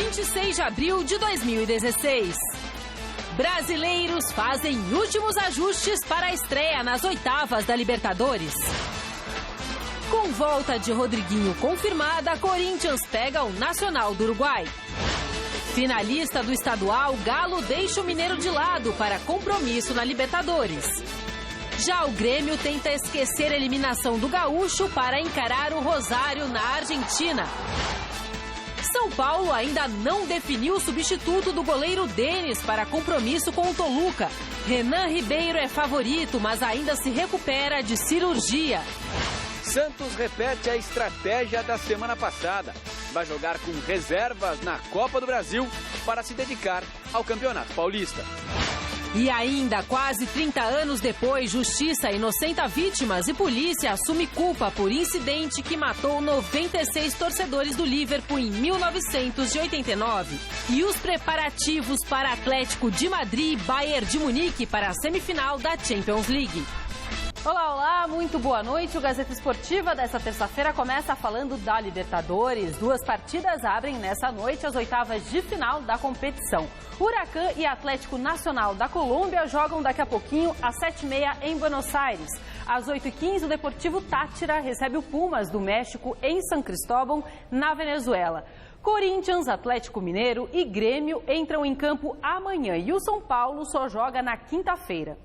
26 de abril de 2016. Brasileiros fazem últimos ajustes para a estreia nas oitavas da Libertadores. Com volta de Rodriguinho confirmada, Corinthians pega o Nacional do Uruguai. Finalista do estadual, Galo deixa o Mineiro de lado para compromisso na Libertadores. Já o Grêmio tenta esquecer a eliminação do Gaúcho para encarar o Rosário na Argentina. São Paulo ainda não definiu o substituto do goleiro Denis para compromisso com o Toluca. Renan Ribeiro é favorito, mas ainda se recupera de cirurgia. Santos repete a estratégia da semana passada. Vai jogar com reservas na Copa do Brasil para se dedicar ao Campeonato Paulista. E ainda, quase 30 anos depois, justiça inocenta vítimas e polícia assume culpa por incidente que matou 96 torcedores do Liverpool em 1989. E os preparativos para Atlético de Madrid e Bayern de Munique para a semifinal da Champions League. Olá, olá, muito boa noite. O Gazeta Esportiva desta terça-feira começa falando da Libertadores. 2 partidas abrem nessa noite as oitavas de final da competição. Huracan e Atlético Nacional da Colômbia jogam daqui a pouquinho às 7h30 em Buenos Aires. Às 8h15, o Deportivo Táchira recebe o Pumas do México em São Cristóbal, na Venezuela. Corinthians, Atlético Mineiro e Grêmio entram em campo amanhã e o São Paulo só joga na quinta-feira.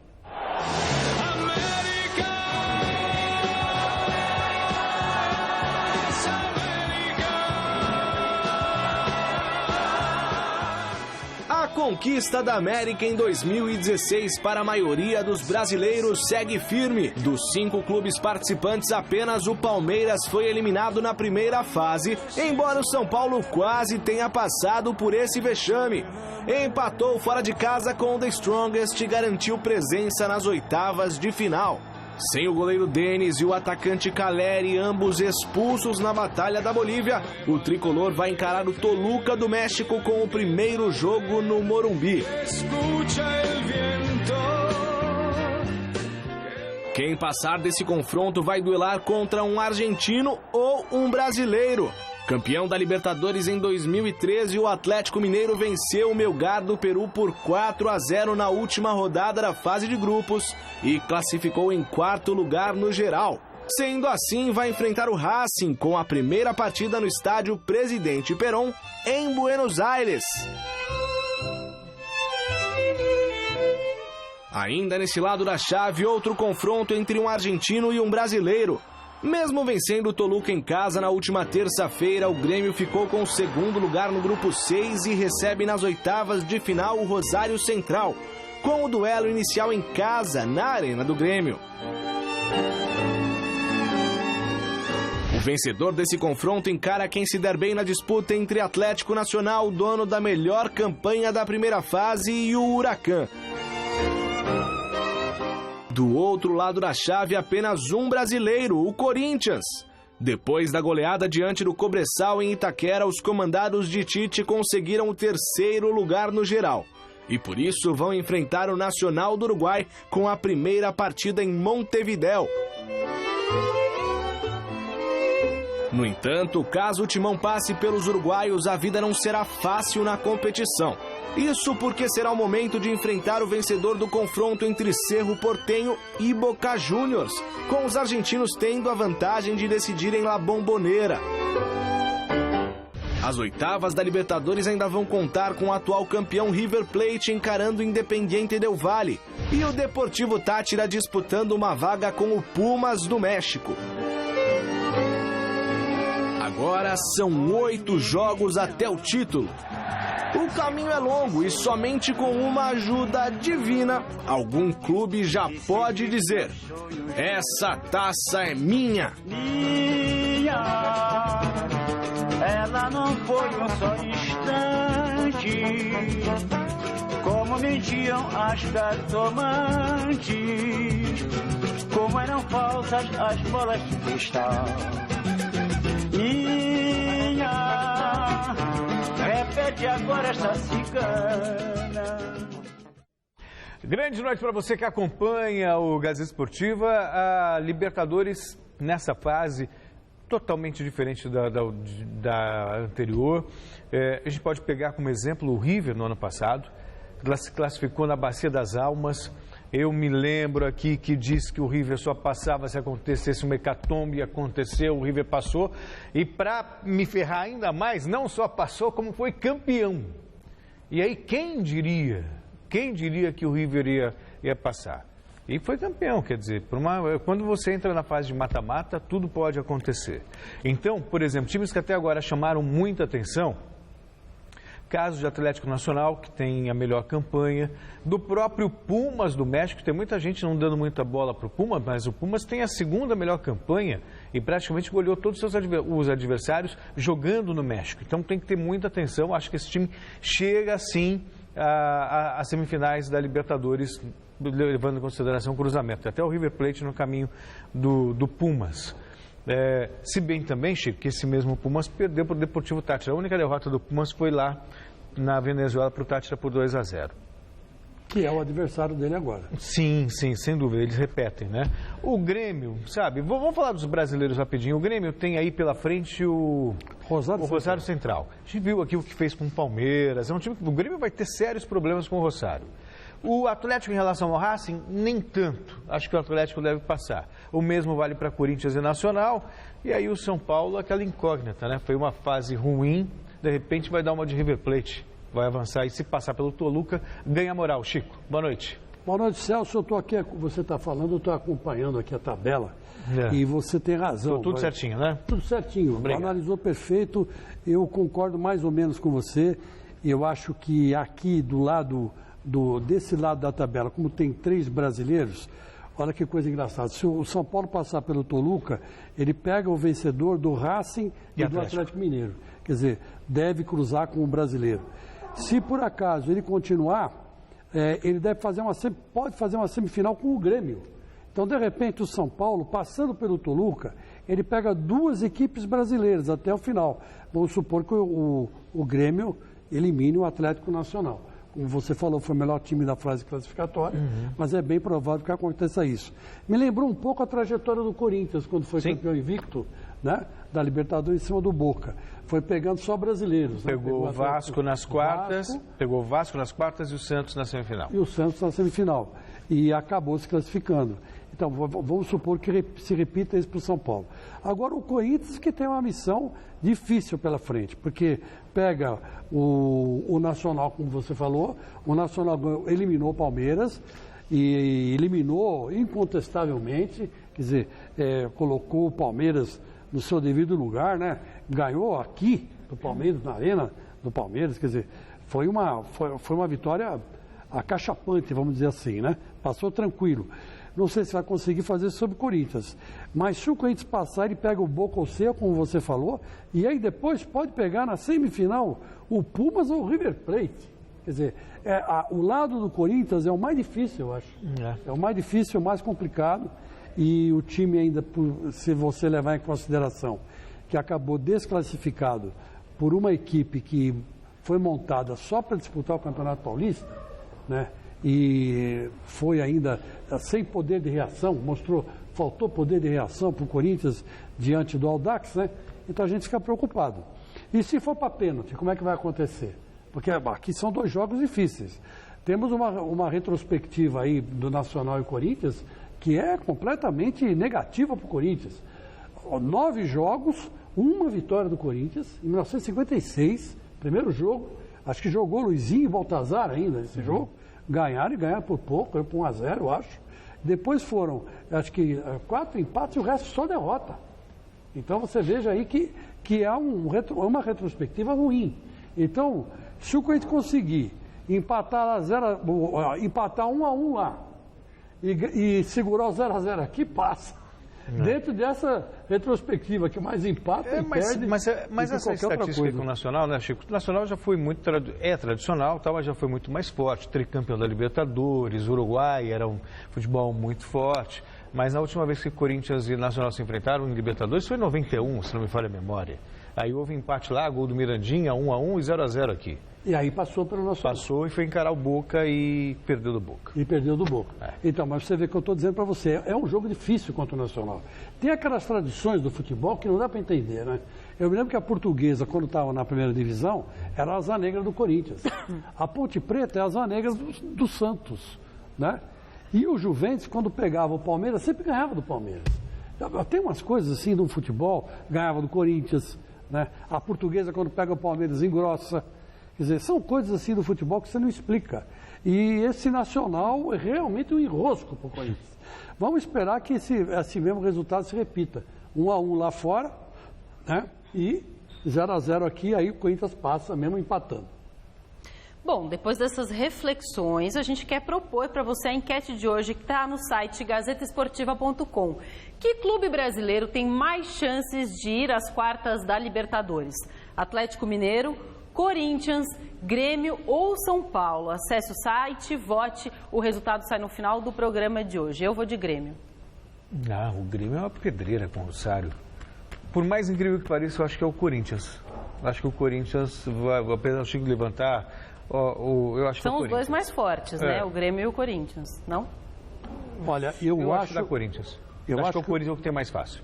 A conquista da América em 2016 para a maioria dos brasileiros segue firme. Dos 5 clubes participantes, apenas o Palmeiras foi eliminado na primeira fase, embora o São Paulo quase tenha passado por esse vexame. Empatou fora de casa com o The Strongest e garantiu presença nas oitavas de final. Sem o goleiro Denis e o atacante Caleri, ambos expulsos na Batalha da Bolívia, o tricolor vai encarar o Toluca do México com o primeiro jogo no Morumbi. Quem passar desse confronto vai duelar contra um argentino ou um brasileiro. Campeão da Libertadores em 2013, o Atlético Mineiro venceu o Melgar do Peru por 4-0 na última rodada da fase de grupos e classificou em 4º lugar no geral. Sendo assim, vai enfrentar o Racing com a primeira partida no estádio Presidente Perón, em Buenos Aires. Ainda nesse lado da chave, outro confronto entre um argentino e um brasileiro. Mesmo vencendo o Toluca em casa na última terça-feira, o Grêmio ficou com o 2º lugar no grupo 6 e recebe nas oitavas de final o Rosário Central, com o duelo inicial em casa, na Arena do Grêmio. O vencedor desse confronto encara quem se der bem na disputa entre Atlético Nacional, dono da melhor campanha da primeira fase, e o Huracan. Do outro lado da chave, apenas um brasileiro, o Corinthians. Depois da goleada diante do Cobressal em Itaquera, os comandados de Tite conseguiram o 3º lugar no geral. E por isso vão enfrentar o Nacional do Uruguai com a primeira partida em Montevidéu. No entanto, caso o Timão passe pelos uruguaios, a vida não será fácil na competição. Isso porque será o momento de enfrentar o vencedor do confronto entre Cerro Porteño e Boca Juniors, com os argentinos tendo a vantagem de decidir em La Bombonera. As oitavas da Libertadores ainda vão contar com o atual campeão River Plate encarando o Independiente del Valle e o Deportivo Táchira disputando uma vaga com o Pumas do México. Agora são 8 jogos até o título. O caminho é longo e somente com uma ajuda divina, algum clube já pode dizer: essa taça é minha. Minha, ela não foi um só instante, como mentiam as cartomantes, como eram falsas as bolas de cristal. Minha, repete agora esta cigana. Grande noite para você que acompanha o Gazeta Esportiva. A Libertadores, nessa fase, totalmente diferente da anterior. A gente pode pegar como exemplo o River no ano passado, que se classificou na Bacia das Almas. Eu me lembro aqui que disse que o River só passava se acontecesse uma hecatombe, aconteceu, o River passou. E para me ferrar ainda mais, não só passou, como foi campeão. E aí quem diria que o River ia passar? E foi campeão, quer dizer, quando você entra na fase de mata-mata, tudo pode acontecer. Então, por exemplo, times que até agora chamaram muita atenção, caso de Atlético Nacional, que tem a melhor campanha, do próprio Pumas do México, tem muita gente não dando muita bola para o Pumas, mas o Pumas tem a segunda melhor campanha e praticamente goleou todos os adversários jogando no México. Então tem que ter muita atenção, acho que esse time chega sim às semifinais da Libertadores, levando em consideração o cruzamento. Até o River Plate no caminho do Pumas. Se bem também, Chico, que esse mesmo Pumas perdeu para o Deportivo Táchira. A única derrota do Pumas foi lá na Venezuela para o Táchira por 2-0. Que é o adversário dele agora. Sim, sem dúvida, eles repetem, né? O Grêmio, sabe, vamos falar dos brasileiros rapidinho. O Grêmio tem aí pela frente o Rosário Central. A gente viu aqui o que fez com o Palmeiras. É um time que o Grêmio vai ter sérios problemas com o Rosário. O Atlético, em relação ao Racing, nem tanto. Acho que o Atlético deve passar. O mesmo vale para Corinthians e Nacional. E aí o São Paulo, aquela incógnita, né? Foi uma fase ruim, de repente vai dar uma de River Plate. Vai avançar e se passar pelo Toluca, ganha moral. Chico, boa noite. Boa noite, Celso. Eu estou aqui, você está falando, eu estou acompanhando aqui a tabela. E você tem razão. Tudo certinho, né? Tudo certinho. Obrigado. Analisou perfeito. Eu concordo mais ou menos com você. Eu acho que aqui do lado... desse lado da tabela, como tem 3 brasileiros, olha que coisa engraçada. Se o São Paulo passar pelo Toluca, ele pega o vencedor do Racing e do Atlético Mineiro. Quer dizer, deve cruzar com o brasileiro. Se por acaso ele continuar, ele pode fazer uma semifinal com o Grêmio. Então, de repente, o São Paulo, passando pelo Toluca, ele pega 2 equipes brasileiras até o final. Vamos supor que o Grêmio elimine o Atlético Nacional. Como você falou, foi o melhor time da fase classificatória, mas é bem provável que aconteça isso. Me lembrou um pouco a trajetória do Corinthians, quando foi campeão invicto, né, da Libertadores em cima do Boca. Foi pegando só brasileiros. Pegou o Vasco nas quartas, pegou o Vasco nas quartas e o Santos na semifinal. E o Santos na semifinal. E acabou se classificando. Então, vamos supor que se repita isso para o São Paulo. Agora, o Corinthians que tem uma missão difícil pela frente, porque pega o Nacional, como você falou, o Nacional eliminou o Palmeiras e eliminou incontestavelmente, quer dizer, colocou o Palmeiras no seu devido lugar, né? Ganhou aqui do Palmeiras, na arena do Palmeiras, quer dizer, foi uma vitória acachapante, vamos dizer assim, né? Passou tranquilo. Não sei se vai conseguir fazer sobre o Corinthians. Mas se o Corinthians passar, ele pega o Boca ou Sea, como você falou, e aí depois pode pegar na semifinal o Pumas ou o River Plate. Quer dizer, o lado do Corinthians é o mais difícil, eu acho. É o mais difícil, o mais complicado. E o time ainda, se você levar em consideração que acabou desclassificado por uma equipe que foi montada só para disputar o Campeonato Paulista, né? E foi ainda sem poder de reação, faltou poder de reação para o Corinthians diante do Audax, né? Então a gente fica preocupado. E se for para pênalti, como é que vai acontecer? Porque aqui são 2 jogos difíceis. Temos uma retrospectiva aí do Nacional e Corinthians que é completamente negativa para o Corinthians. 9 jogos, 1 vitória do Corinthians, em 1956, primeiro jogo, acho que jogou Luizinho e Baltazar ainda nesse jogo. Ganharam e ganharam por pouco, por 1-0, eu acho. Depois foram, acho que 4 empates e o resto só derrota. Então você veja aí que é uma retrospectiva ruim. Então, se o Corinthians conseguir empatar 1-1 lá e segurar o 0-0 aqui, passa. Dentro dessa retrospectiva que mais empata e perde. Mas essa estatística com o Nacional, né, Chico? O Nacional já foi muito tradicional, mas já foi muito mais forte. Tricampeão da Libertadores, Uruguai era um futebol muito forte. Mas na última vez que Corinthians e Nacional se enfrentaram em Libertadores foi em 91, se não me falha a memória. Aí houve empate lá, gol do Mirandinha, 1-1 e 0-0 aqui. E aí passou pelo nosso... Passou e foi encarar o Boca e perdeu do Boca. E perdeu do Boca. Então, mas você vê que eu estou dizendo para você, é um jogo difícil contra o Nacional. Tem aquelas tradições do futebol que não dá para entender, né? Eu me lembro que a Portuguesa, quando estava na primeira divisão, era a asa negra do Corinthians. A Ponte Preta é a asa negra do Santos, né? E o Juventus, quando pegava o Palmeiras, sempre ganhava do Palmeiras. Tem umas coisas assim do futebol, ganhava do Corinthians, né? A Portuguesa, quando pega o Palmeiras, engrossa. Quer dizer, são coisas assim do futebol que você não explica. E esse Nacional é realmente um enrosco para o Corinthians. Vamos esperar que esse mesmo resultado se repita. 1-1 lá fora, né? E 0-0 aqui, aí o Corinthians passa mesmo empatando. Bom, depois dessas reflexões, a gente quer propor para você a enquete de hoje que está no site gazetaesportiva.com. Que clube brasileiro tem mais chances de ir às quartas da Libertadores? Atlético Mineiro, Corinthians, Grêmio ou São Paulo? Acesse o site, vote, o resultado sai no final do programa de hoje. Eu vou de Grêmio. O Grêmio é uma pedreira com o Rosário. Por mais incrível que pareça, eu acho que é o Corinthians. Acho que o Corinthians vai, apesar do Chico levantar, eu acho que é o Corinthians. São os dois mais fortes, né? O Grêmio e o Corinthians, não? Olha, eu acho da Corinthians. Eu acho que o Corinthians é o que tem mais fácil.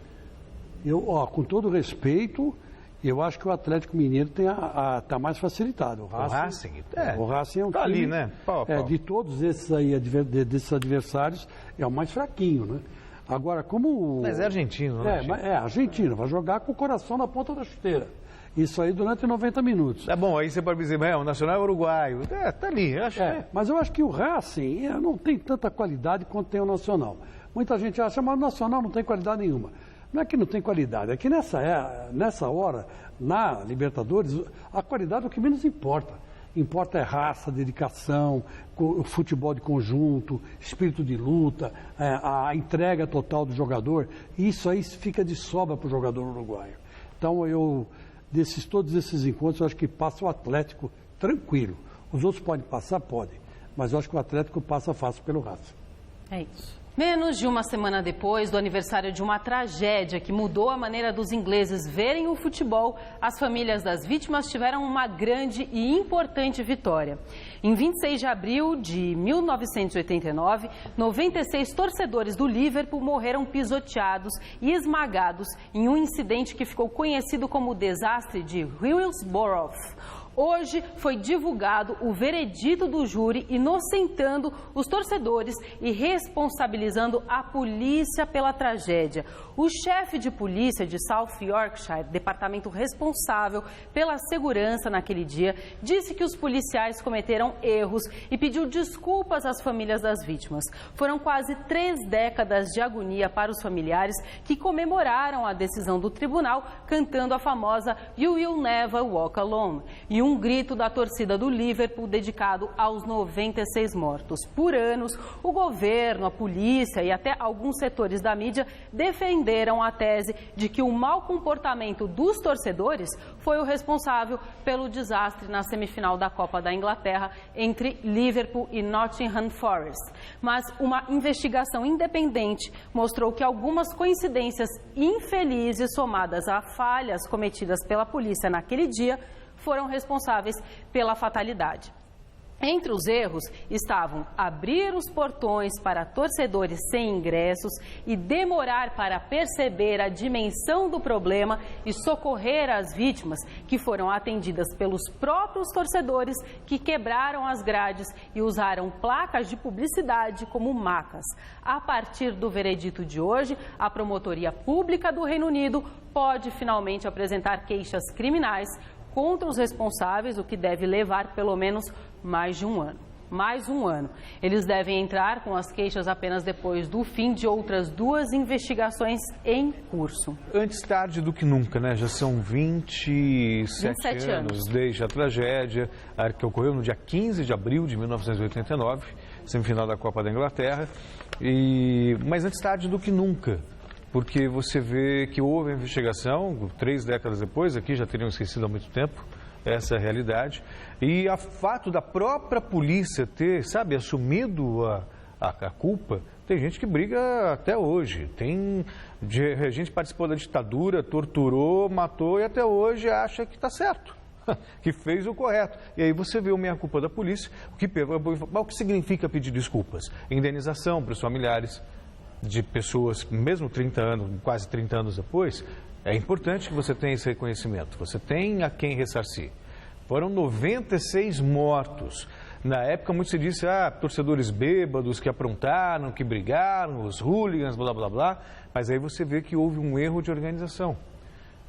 Com todo respeito, eu acho que o Atlético Mineiro está mais facilitado. O Racing é um time, ali, né? Pau. De todos esses aí, desses adversários, é o mais fraquinho, né? Agora, como... Mas é argentino, né? Argentino, vai jogar com o coração na ponta da chuteira. Isso aí durante 90 minutos. Tá bom, aí você pode dizer, o Nacional é uruguaio. Tá ali, acho que... Mas eu acho que o Racing não tem tanta qualidade quanto tem o Nacional. Muita gente acha, mas o Nacional não tem qualidade nenhuma. Não é que não tem qualidade, é que nessa hora, na Libertadores, a qualidade é o que menos importa. Importa é raça, dedicação, futebol de conjunto, espírito de luta, a entrega total do jogador. Isso aí fica de sobra para o jogador uruguaio. Então, todos esses encontros, eu acho que passa o Atlético tranquilo. Os outros podem passar? Podem. Mas eu acho que o Atlético passa fácil pelo Racing. É isso. Menos de uma semana depois do aniversário de uma tragédia que mudou a maneira dos ingleses verem o futebol, as famílias das vítimas tiveram uma grande e importante vitória. Em 26 de abril de 1989, 96 torcedores do Liverpool morreram pisoteados e esmagados em um incidente que ficou conhecido como o desastre de Hillsborough. Hoje foi divulgado o veredito do júri inocentando os torcedores e responsabilizando a polícia pela tragédia. O chefe de polícia de South Yorkshire, departamento responsável pela segurança naquele dia, disse que os policiais cometeram erros e pediu desculpas às famílias das vítimas. Foram quase 3 décadas de agonia para os familiares que comemoraram a decisão do tribunal cantando a famosa You Will Never Walk Alone e um grito da torcida do Liverpool dedicado aos 96 mortos. Por anos, o governo, a polícia e até alguns setores da mídia defenderam a tese de que o mau comportamento dos torcedores foi o responsável pelo desastre na semifinal da Copa da Inglaterra entre Liverpool e Nottingham Forest. Mas uma investigação independente mostrou que algumas coincidências infelizes somadas a falhas cometidas pela polícia naquele dia foram responsáveis pela fatalidade. Entre os erros estavam abrir os portões para torcedores sem ingressos e demorar para perceber a dimensão do problema e socorrer as vítimas, que foram atendidas pelos próprios torcedores que quebraram as grades e usaram placas de publicidade como macas. A partir do veredito de hoje, a Promotoria Pública do Reino Unido pode finalmente apresentar queixas criminais contra os responsáveis, o que deve levar pelo menos mais de um ano. Mais um ano. Eles devem entrar com as queixas apenas depois do fim de outras 2 investigações em curso. Antes tarde do que nunca, né? Já são 27 anos desde a tragédia que ocorreu no dia 15 de abril de 1989, semifinal da Copa da Inglaterra. Mas antes tarde do que nunca. Porque você vê que houve a investigação, 3 décadas depois, aqui já teriam esquecido há muito tempo, essa é a realidade. E o fato da própria polícia ter, assumido a culpa Tem gente que briga até hoje. Tem gente que participou da ditadura, torturou, matou e até hoje acha que está certo, que fez o correto. E aí você vê o meia-culpa da polícia. O que significa pedir desculpas? Indenização para os familiares de pessoas, mesmo 30 anos, quase 30 anos depois. É importante que você tenha esse reconhecimento. Você tem a quem ressarcir. Foram 96 mortos. Na época, muito se disse, torcedores bêbados que aprontaram, que brigaram, os hooligans, blá, blá, blá. Mas aí você vê que houve um erro de organização.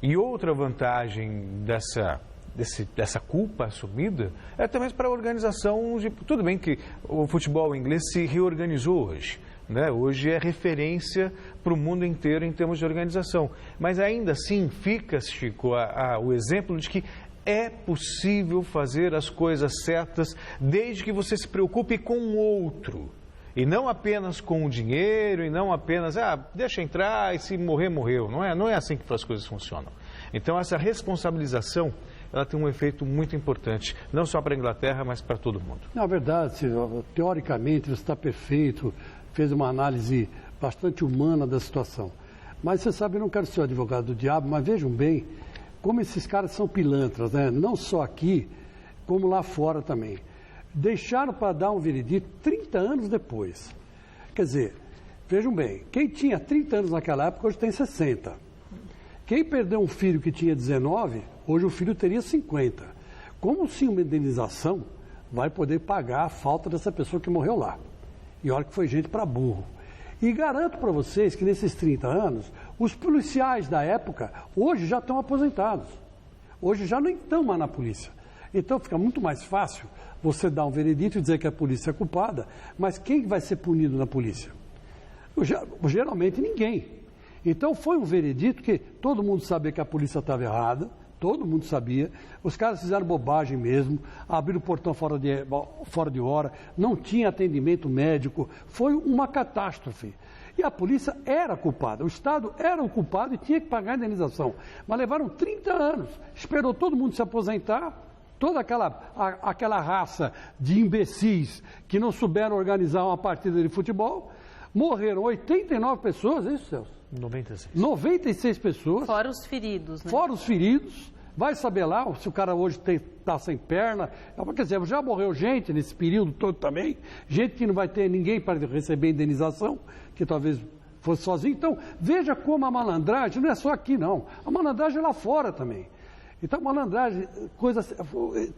E outra vantagem dessa culpa assumida é também para a organização de... Tudo bem que o futebol inglês se reorganizou hoje, né? Hoje é referência para o mundo inteiro em termos de organização. Mas ainda assim fica, Chico, o exemplo de que é possível fazer as coisas certas desde que você se preocupe com o outro. E não apenas com o dinheiro, e não apenas, deixa entrar e se morrer, morreu. Não é assim que as coisas funcionam. Então, essa responsabilização, ela tem um efeito muito importante, não só para a Inglaterra, mas para todo mundo. Na verdade, teoricamente, você está perfeito, fez uma análise bastante humana da situação. Mas você sabe, eu não quero ser o advogado do diabo, mas vejam bem como esses caras são pilantras, né? Não só aqui, como lá fora também. Deixaram para dar um veredito 30 anos depois. Quer dizer, vejam bem, quem tinha 30 anos naquela época, hoje tem 60. Quem perdeu um filho que tinha 19, hoje o filho teria 50. Como se uma indenização vai poder pagar a falta dessa pessoa que morreu lá? E olha que foi gente para burro. E garanto para vocês que nesses 30 anos, os policiais da época, hoje já estão aposentados. Hoje já não estão mais na polícia. Então fica muito mais fácil você dar um veredito e dizer que a polícia é culpada, mas quem vai ser punido na polícia? Geralmente ninguém. Então foi um veredito que todo mundo sabia que a polícia estava errada, todo mundo sabia, os caras fizeram bobagem mesmo, abriram o portão fora de hora, não tinha atendimento médico, foi uma catástrofe. E a polícia era culpada, o Estado era o culpado e tinha que pagar a indenização. Mas levaram 30 anos, esperou todo mundo se aposentar, toda aquela raça de imbecis que não souberam organizar uma partida de futebol, morreram 89 pessoas, é isso, Celso? 96 pessoas. Fora os feridos, né? Fora os feridos. Vai saber lá se o cara hoje está sem perna. Quer dizer, já morreu gente nesse período todo também. Gente que não vai ter ninguém para receber indenização, que talvez fosse sozinho. Então, veja como a malandragem não é só aqui, não. A malandragem é lá fora também. Então, malandragem,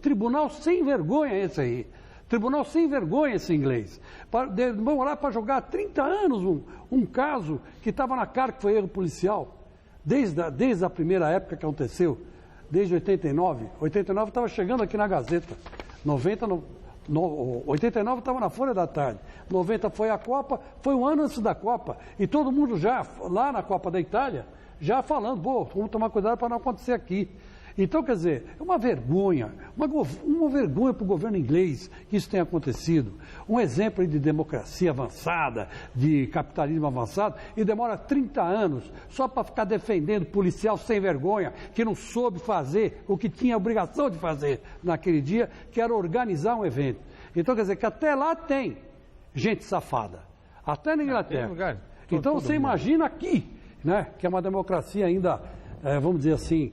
tribunal sem vergonha esse aí. Tribunal sem vergonha esse inglês. Vamos lá para jogar 30 anos um caso que estava na cara que foi erro policial. Desde a primeira época que aconteceu, desde 89. 89 estava chegando aqui na Gazeta. 89 estava na Folha da Tarde. 90 foi a Copa, foi um ano antes da Copa. E todo mundo já, lá na Copa da Itália, já falando, vamos tomar cuidado para não acontecer aqui. Então, quer dizer, é uma vergonha para o governo inglês que isso tenha acontecido. Um exemplo de democracia avançada, de capitalismo avançado, e demora 30 anos só para ficar defendendo policial sem vergonha, que não soube fazer o que tinha a obrigação de fazer naquele dia, que era organizar um evento. Então, quer dizer, que até lá tem gente safada, até na Inglaterra. Então, você imagina aqui, né, que é uma democracia ainda, vamos dizer assim,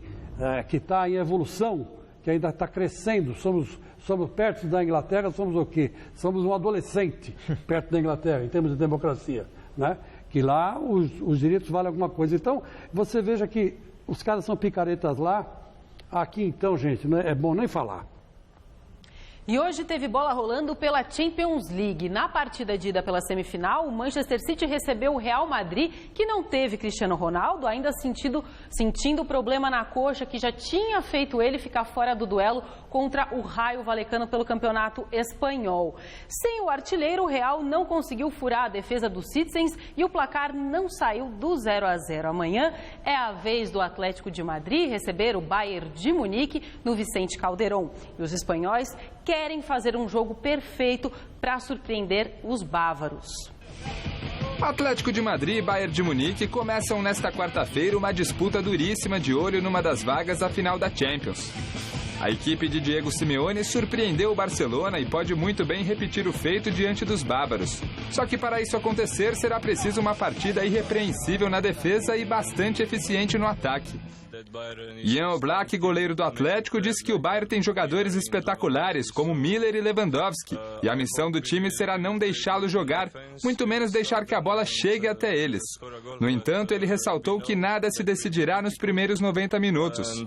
que está em evolução, que ainda está crescendo. Somos perto da Inglaterra, somos o quê? Somos um adolescente perto da Inglaterra, em termos de democracia, né? Que lá os direitos valem alguma coisa. Então, você veja que os caras são picaretas lá, aqui então, gente, não é bom nem falar. E hoje teve bola rolando pela Champions League. Na partida de ida pela semifinal, o Manchester City recebeu o Real Madrid, que não teve Cristiano Ronaldo, ainda sentindo problema na coxa, que já tinha feito ele ficar fora do duelo contra o Raio Vallecano pelo Campeonato Espanhol. Sem o artilheiro, o Real não conseguiu furar a defesa dos Citizens e o placar não saiu do 0-0. Amanhã é a vez do Atlético de Madrid receber o Bayern de Munique no Vicente Calderón. E os espanhóis querem fazer um jogo perfeito para surpreender os bávaros. Atlético de Madrid e Bayern de Munique começam nesta quarta-feira uma disputa duríssima de olho numa das vagas da final da Champions. A equipe de Diego Simeone surpreendeu o Barcelona e pode muito bem repetir o feito diante dos bávaros. Só que para isso acontecer, será preciso uma partida irrepreensível na defesa e bastante eficiente no ataque. Jan Oblak, goleiro do Atlético, disse que o Bayern tem jogadores espetaculares, como Miller e Lewandowski, e a missão do time será não deixá-lo jogar, muito menos deixar que a bola chegue até eles. No entanto, ele ressaltou que nada se decidirá nos primeiros 90 minutos.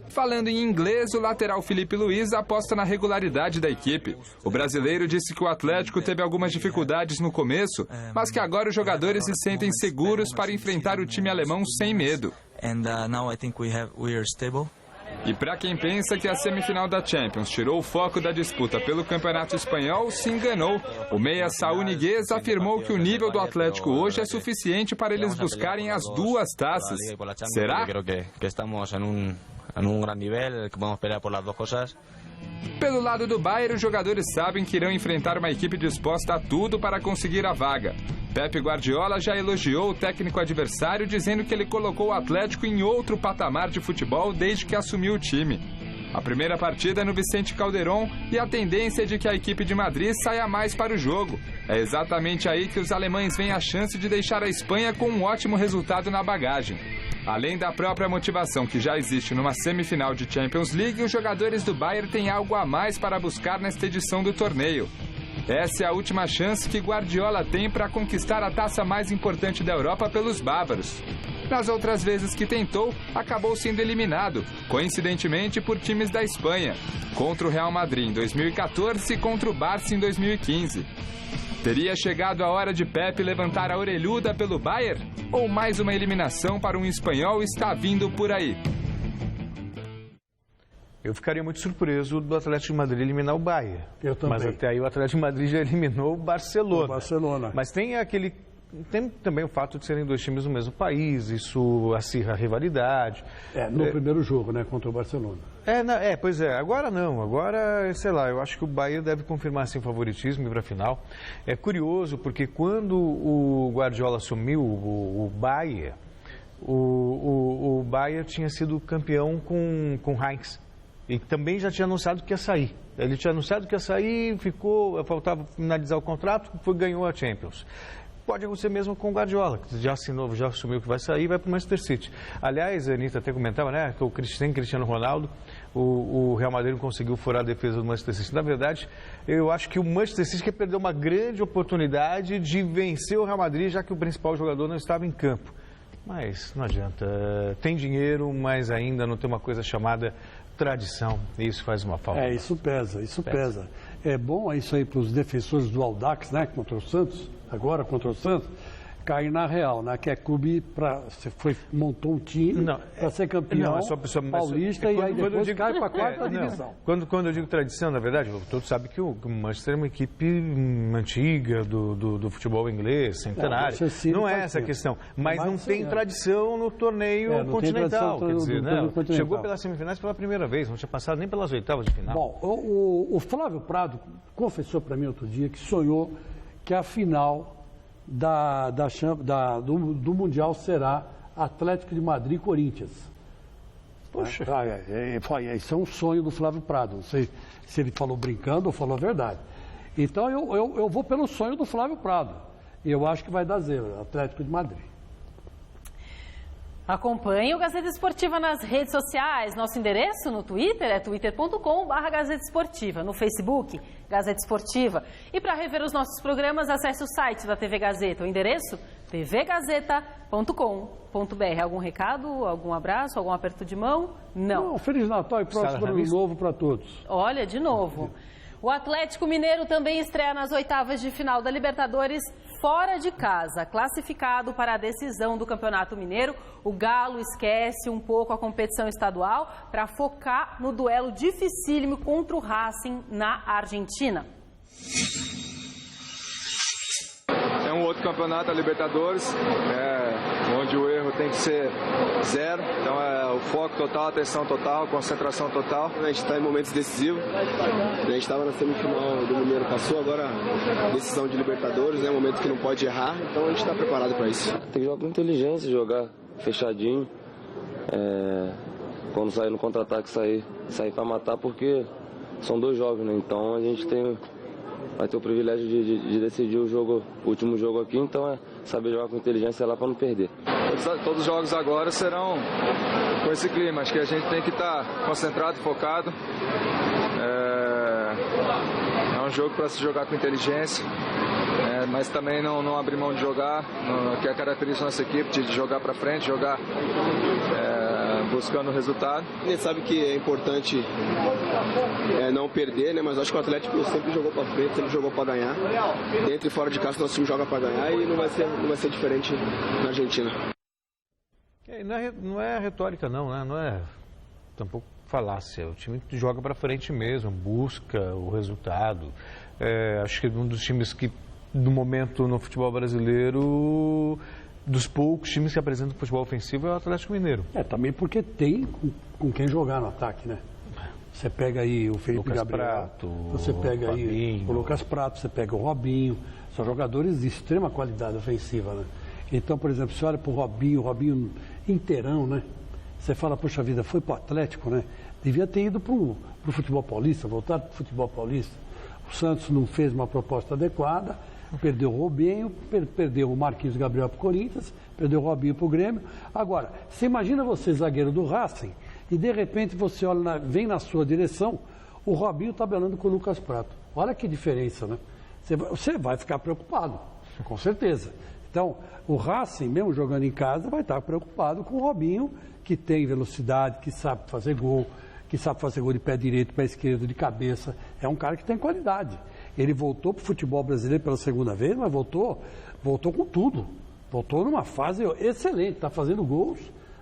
Falando em inglês, o lateral Filipe Luís aposta na regularidade da equipe. O brasileiro disse que o Atlético teve algumas dificuldades no começo, mas que agora os jogadores se sentem seguros para enfrentar o time alemão sem medo. E para quem pensa que a semifinal da Champions tirou o foco da disputa pelo Campeonato Espanhol, se enganou. O meia Saúl Ñíguez afirmou que o nível do Atlético hoje é suficiente para eles buscarem as duas taças. Será? Pelo lado do Bayern, os jogadores sabem que irão enfrentar uma equipe disposta a tudo para conseguir a vaga. Pep Guardiola já elogiou o técnico adversário, dizendo que ele colocou o Atlético em outro patamar de futebol desde que assumiu o time. A primeira partida é no Vicente Calderón e a tendência é de que a equipe de Madrid saia mais para o jogo. É exatamente aí que os alemães veem a chance de deixar a Espanha com um ótimo resultado na bagagem. Além da própria motivação que já existe numa semifinal de Champions League, os jogadores do Bayern têm algo a mais para buscar nesta edição do torneio. Essa é a última chance que Guardiola tem para conquistar a taça mais importante da Europa pelos bávaros. Nas outras vezes que tentou, acabou sendo eliminado, coincidentemente por times da Espanha, contra o Real Madrid em 2014 e contra o Barça em 2015. Teria chegado a hora de Pepe levantar a orelhuda pelo Bayern? Ou mais uma eliminação para um espanhol está vindo por aí? Eu ficaria muito surpreso do Atlético de Madrid eliminar o Bayern. Eu também. Mas até aí o Atlético de Madrid já eliminou o Barcelona. Mas tem também o fato de serem dois times do mesmo país, isso acirra a rivalidade. No primeiro jogo, né, contra o Barcelona. Pois é, agora não, agora, sei lá, eu acho que o Bayern deve confirmar seu favoritismo para a final. É curioso, porque quando o Guardiola assumiu o Bayern, o Bayern tinha sido campeão com Heinz. E também já tinha anunciado que ia sair. Ele tinha anunciado que ia sair, faltava finalizar o contrato, ganhou a Champions. Pode acontecer mesmo com o Guardiola, que já assinou, já assumiu que vai sair e vai para o Manchester City. Aliás, a Anitta até comentava, né, que sem Cristiano Ronaldo, o Real Madrid não conseguiu furar a defesa do Manchester City. Na verdade, eu acho que o Manchester City quer perder uma grande oportunidade de vencer o Real Madrid, já que o principal jogador não estava em campo. Mas não adianta, tem dinheiro, mas ainda não tem uma coisa chamada tradição, e isso faz uma falta. Isso pesa. É bom isso aí para os defensores do Audax, né, contra o Santos, agora contra o Santos, cair na Real, né, que é clube montou um time para ser campeão paulista e aí depois cai para a quarta divisão. Quando eu digo tradição, na verdade, todos sabem que o Manchester é uma equipe antiga do futebol inglês, centenário. Não é essa a questão, mas não tem tradição no torneio continental. Quer dizer, chegou pelas semifinais pela primeira vez, não tinha passado nem pelas oitavas de final. Bom, o Flávio Prado confessou para mim outro dia que sonhou que a final do Mundial será Atlético de Madrid e Corinthians. Poxa. Isso é um sonho do Flávio Prado. Não sei se ele falou brincando ou falou a verdade. Então eu vou pelo sonho do Flávio Prado. E eu acho que vai dar zebra, Atlético de Madrid. Acompanhe o Gazeta Esportiva nas redes sociais. Nosso endereço no Twitter é twitter.com/Gazeta Esportiva. No Facebook, Gazeta Esportiva. E para rever os nossos programas, acesse o site da TV Gazeta. O endereço, tvgazeta.com.br. Algum recado, algum abraço, algum aperto de mão? Não. Feliz Natal e próximo ano novo para todos. Olha, de novo. O Atlético Mineiro também estreia nas oitavas de final da Libertadores fora de casa. Classificado para a decisão do Campeonato Mineiro, o Galo esquece um pouco a competição estadual para focar no duelo dificílimo contra o Racing na Argentina. É um outro campeonato, a Libertadores, onde o erro tem que ser zero. Então é o foco total, atenção total, concentração total. A gente está em momentos decisivos. A gente estava na semifinal do Mineiro, passou, agora decisão de Libertadores, é um momento que não pode errar, então a gente está preparado para isso. Tem que jogar com inteligência, jogar fechadinho. Quando sair no contra-ataque, sair para matar, porque são 2 jogos, né? Então a gente vai ter o privilégio de decidir o último jogo aqui, então é saber jogar com inteligência lá para não perder. Todos os jogos agora serão com esse clima, acho que a gente tem que estar concentrado, focado. É um jogo para se jogar com inteligência, mas também não abrir mão de jogar, que é a característica da nossa equipe, de jogar para frente, jogar buscando o resultado. A gente sabe que é importante não perder, né? Mas acho que o Atlético sempre jogou para frente, sempre jogou para ganhar. Dentro e fora de casa, nosso time joga para ganhar e não vai ser diferente na Argentina. Não é retórica não, né? Não é tampouco falácia. O time joga para frente mesmo, busca o resultado. Acho que um dos times que, no momento, no futebol brasileiro, dos poucos times que apresentam futebol ofensivo é o Atlético Mineiro. Também porque tem com quem jogar no ataque, né? Você pega aí o Felipe Gabriel, Prato, você pega aí Robinho. o Lucas Prato, você pega o Robinho, são jogadores de extrema qualidade ofensiva, né? Então, por exemplo, você olha para o Robinho inteirão, né? Você fala, poxa vida, foi para o Atlético, né? Devia ter ido para o futebol paulista, voltado para o futebol paulista. O Santos não fez uma proposta adequada, perdeu o Robinho, perdeu o Marquinhos Gabriel para o Corinthians, perdeu o Robinho para o Grêmio. Agora, você imagina você, zagueiro do Racing, e de repente você olha, vem na sua direção, o Robinho tabelando com o Lucas Prato. Olha que diferença, né? Você vai ficar preocupado, com certeza. Então, o Racing, mesmo jogando em casa, vai estar preocupado com o Robinho, que tem velocidade, que sabe fazer gol de pé direito, pé esquerdo, de cabeça. É um cara que tem qualidade. Ele voltou para o futebol brasileiro pela segunda vez, mas voltou com tudo. Voltou numa fase excelente, está fazendo gols.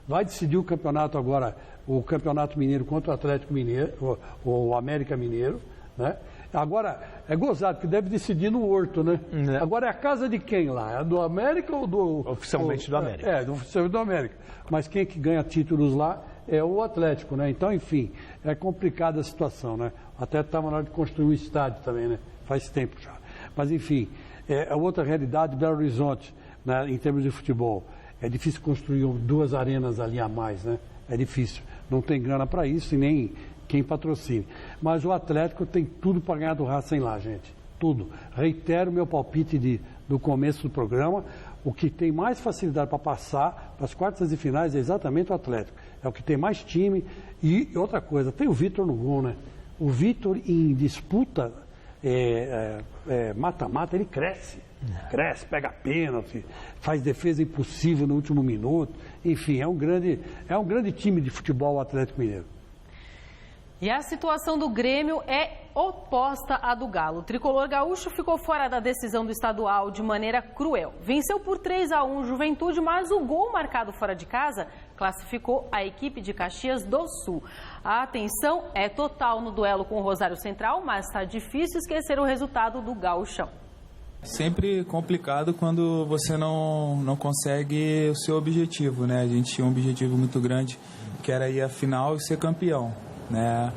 Vai decidir o campeonato agora, o Campeonato Mineiro contra o Atlético Mineiro, o América Mineiro, né? Agora, é gozado, porque deve decidir no Horto, né? Agora é a casa de quem lá? É do América ou do... Oficialmente do América. Oficialmente do América. Mas quem que ganha títulos lá é o Atlético, né? Então, enfim, é complicada a situação, né? Até estava na hora de construir um estádio também, né? Faz tempo já. Mas, enfim, é outra realidade, Belo Horizonte, né? Em termos de futebol. É difícil construir 2 arenas ali a mais, né? É difícil. Não tem grana para isso e nem quem patrocine. Mas o Atlético tem tudo para ganhar do Racing lá, gente. Tudo. Reitero o meu palpite do começo do programa. O que tem mais facilidade para passar para as quartas de finais é exatamente o Atlético. É o que tem mais time. E outra coisa, tem o Vitor no gol, né? O Vitor em disputa mata-mata, ele cresce. Cresce, pega pênalti, faz defesa impossível no último minuto. Enfim, é um grande time de futebol o Atlético Mineiro. E a situação do Grêmio é oposta à do Galo. O tricolor gaúcho ficou fora da decisão do estadual de maneira cruel. Venceu por 3-1 o Juventude, mas o gol marcado fora de casa classificou a equipe de Caxias do Sul. A atenção é total no duelo com o Rosário Central, mas está difícil esquecer o resultado do Gauchão. Sempre complicado quando você não consegue o seu objetivo, né? A gente tinha um objetivo muito grande, que era ir à final e ser campeão, né?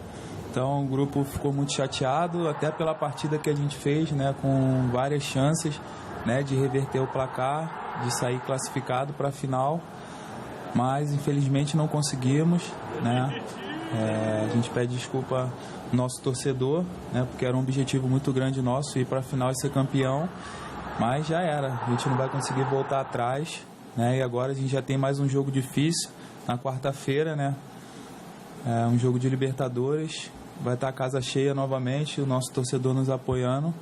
Então o grupo ficou muito chateado, até pela partida que a gente fez, né? Com várias chances, né? De reverter o placar, de sair classificado para a final, mas infelizmente não conseguimos, né? A gente pede desculpa ao nosso torcedor, né? Porque era um objetivo muito grande nosso, ir para a final e ser campeão, mas já era, a gente não vai conseguir voltar atrás, né? E agora a gente já tem mais um jogo difícil na quarta-feira, né? Um jogo de Libertadores, vai estar a casa cheia novamente, o nosso torcedor nos apoiando.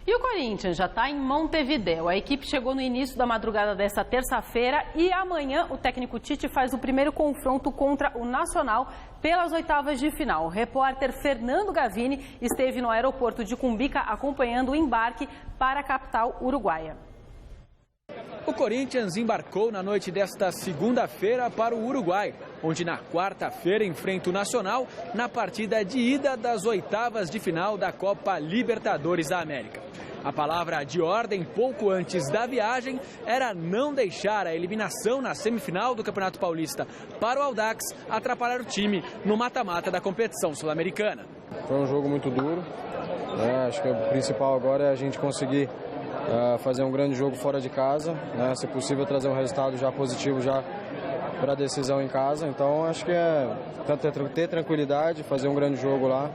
E o Corinthians já está em Montevidéu. A equipe chegou no início da madrugada desta terça-feira e amanhã o técnico Tite faz o primeiro confronto contra o Nacional pelas oitavas de final. O repórter Fernando Gavini esteve no aeroporto de Cumbica acompanhando o embarque para a capital uruguaia. O Corinthians embarcou na noite desta segunda-feira para o Uruguai, onde na quarta-feira enfrenta o Nacional na partida de ida das oitavas de final da Copa Libertadores da América. A palavra de ordem pouco antes da viagem era não deixar a eliminação na semifinal do Campeonato Paulista para o Audax atrapalhar o time no mata-mata da competição sul-americana. Foi um jogo muito duro, né? Acho que o principal agora é a gente conseguir fazer um grande jogo fora de casa, né? Se possível trazer um resultado já positivo já para a decisão em casa. Então acho que é ter tranquilidade, fazer um grande jogo lá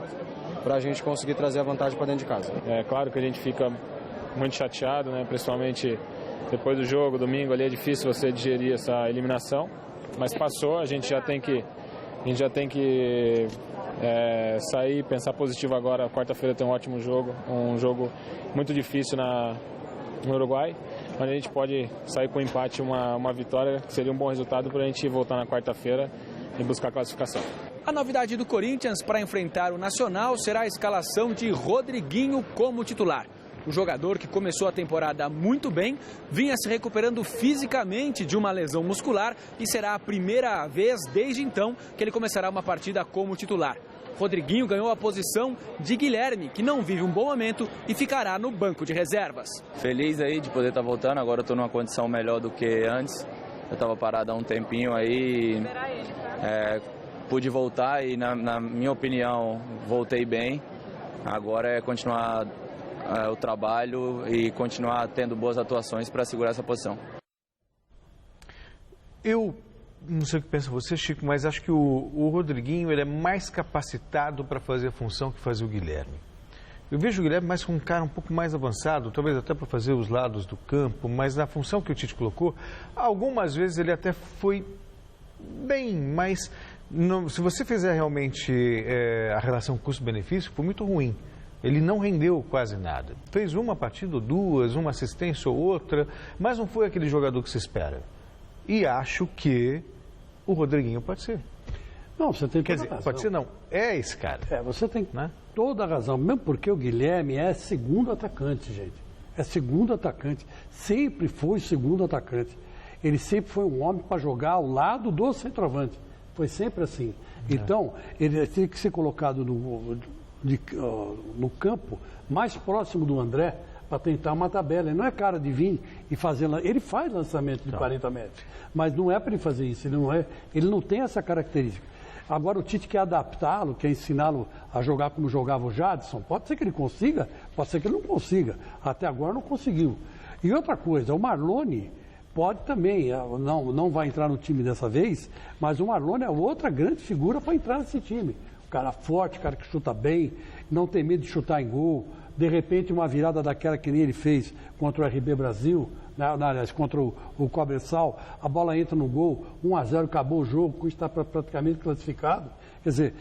para a gente conseguir trazer a vantagem para dentro de casa. É claro que a gente fica muito chateado, né? Principalmente depois do jogo, domingo ali é difícil você digerir essa eliminação, mas passou, a gente já tem que sair, pensar positivo agora. Quarta-feira tem um ótimo jogo, um jogo muito difícil no Uruguai, onde a gente pode sair com um empate, uma vitória, que seria um bom resultado para a gente voltar na quarta-feira e buscar a classificação. A novidade do Corinthians para enfrentar o Nacional será a escalação de Rodriguinho como titular. O jogador, que começou a temporada muito bem, vinha se recuperando fisicamente de uma lesão muscular e será a primeira vez desde então que ele começará uma partida como titular. Rodriguinho ganhou a posição de Guilherme, que não vive um bom momento e ficará no banco de reservas. Feliz aí de poder estar voltando, agora eu estou numa condição melhor do que antes. Eu estava parado há um tempinho aí, pude voltar e na minha opinião voltei bem. Agora é continuar o trabalho e continuar tendo boas atuações para segurar essa posição. Eu não sei o que pensa você, Chico, mas acho que o Rodriguinho ele é mais capacitado para fazer a função que fazia o Guilherme. Eu vejo o Guilherme mais com um cara um pouco mais avançado, talvez até para fazer os lados do campo, mas na função que o Tite colocou, algumas vezes ele até foi bem, mas não, se você fizer realmente a relação custo-benefício, foi muito ruim. Ele não rendeu quase nada. Fez uma partida ou duas, uma assistência ou outra, mas não foi aquele jogador que se espera. E acho que o Rodriguinho pode ser. Não, você tem toda a razão. Pode ser não, é esse cara. Você tem toda a razão, mesmo porque o Guilherme é segundo atacante, gente. É segundo atacante, sempre foi segundo atacante. Ele sempre foi um homem para jogar ao lado do centroavante. Foi sempre assim. Então, ele tem que ser colocado no campo mais próximo do André para tentar uma tabela. Ele não é cara de vir e fazer... Ele faz lançamento de 40 metros, mas não é para ele fazer isso. Ele não tem essa característica. Agora o Tite quer adaptá-lo, quer ensiná-lo a jogar como jogava o Jadson. Pode ser que ele consiga, pode ser que ele não consiga. Até agora não conseguiu. E outra coisa, o Marlone pode também, não vai entrar no time dessa vez, mas o Marlone é outra grande figura para entrar nesse time. Cara forte, cara que chuta bem, não tem medo de chutar em gol. De repente, uma virada daquela que nem ele fez contra o RB Brasil, aliás, contra o Cobressal, a bola entra no gol, 1-0, acabou o jogo, está praticamente classificado. Quer dizer,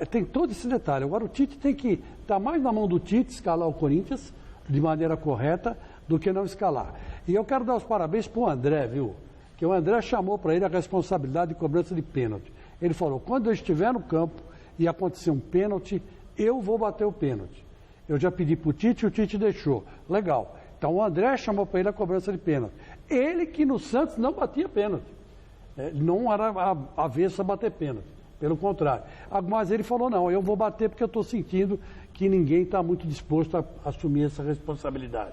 tem todo esse detalhe. Agora o Tite tem que estar mais na mão do Tite, escalar o Corinthians de maneira correta, do que não escalar. E eu quero dar os parabéns para o André, viu? Que o André chamou para ele a responsabilidade de cobrança de pênalti. Ele falou, quando eu estiver no campo e acontecer um pênalti, eu vou bater o pênalti. Eu já pedi para o Tite e o Tite deixou. Legal. Então o André chamou para ele a cobrança de pênalti. Ele que no Santos não batia pênalti. Não era avesso a bater pênalti. Pelo contrário. Mas ele falou, não, eu vou bater porque eu estou sentindo que ninguém está muito disposto a assumir essa responsabilidade.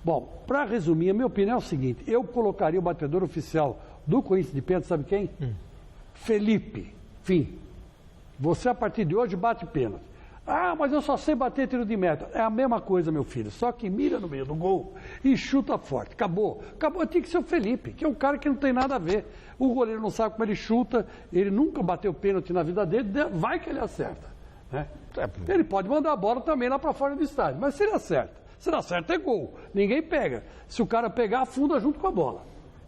Bom, para resumir, a minha opinião é o seguinte, eu colocaria o batedor oficial do Corinthians de pênalti, sabe quem? Felipe. Fim. Você, a partir de hoje, bate pênalti. Ah, mas eu só sei bater tiro de meta. É a mesma coisa, meu filho. Só que mira no meio do gol e chuta forte. Acabou. Acabou. Tinha que ser o Felipe, que é um cara que não tem nada a ver. O goleiro não sabe como ele chuta. Ele nunca bateu pênalti na vida dele. Vai que ele acerta. Né? Ele pode mandar a bola também lá para fora do estádio. Mas se ele acerta. Se ele acerta, é gol. Ninguém pega. Se o cara pegar, afunda junto com a bola.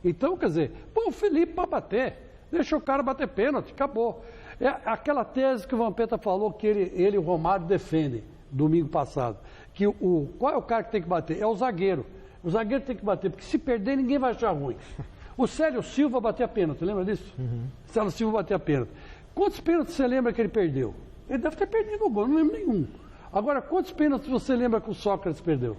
Então, quer dizer, põe o Felipe para bater. Deixa o cara bater pênalti. Acabou. É aquela tese que o Vampeta falou que ele e o Romário defendem domingo passado. Que qual é o cara que tem que bater? É o zagueiro. O zagueiro tem que bater, porque se perder ninguém vai achar ruim. O Célio Silva batia pênalti, lembra disso? O Célio Silva batia pênalti. Quantos pênaltis você lembra que ele perdeu? Ele deve ter perdido o gol, não lembro nenhum. Agora, quantos pênaltis você lembra que o Sócrates perdeu?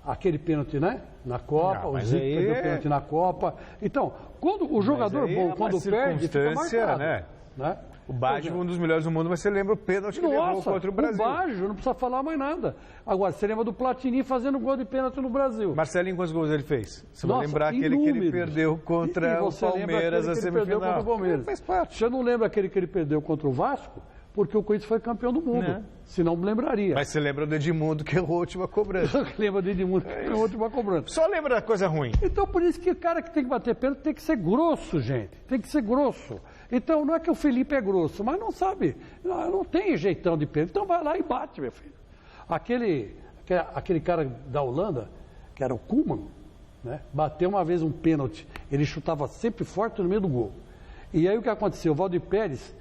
Aquele pênalti, né? Na Copa, o Zico perdeu pênalti na Copa. Então, quando o jogador bom, quando perde, fica marcado. Né? O Baggio, um dos melhores do mundo, mas você lembra o pênalti que levou contra o Brasil. O Baggio, não precisa falar mais nada. Agora, você lembra do Platini fazendo gol de pênalti no Brasil. Marcelinho, quantos gols ele fez? Você vai lembrar aquele que ele perdeu contra o Palmeiras na semifinal. Faz parte. Você não lembra aquele que ele perdeu contra o Vasco? porque o Corinthians foi campeão do mundo. Né? Senão me lembraria. Mas você lembra do Edmundo, que errou a última cobrança. Lembra do Edmundo, que errou a última cobrança. Só lembra da coisa ruim. Então, por isso que o cara que tem que bater pênalti tem que ser grosso, gente. Tem que ser grosso. Então, não é que o Felipe é grosso, mas não sabe. Não tem jeitão de pênalti. Então, vai lá e bate, meu filho. Aquele cara da Holanda, que era o Koeman, né, bateu uma vez um pênalti. Ele chutava sempre forte no meio do gol. E aí o que aconteceu? O Valdir Pérez,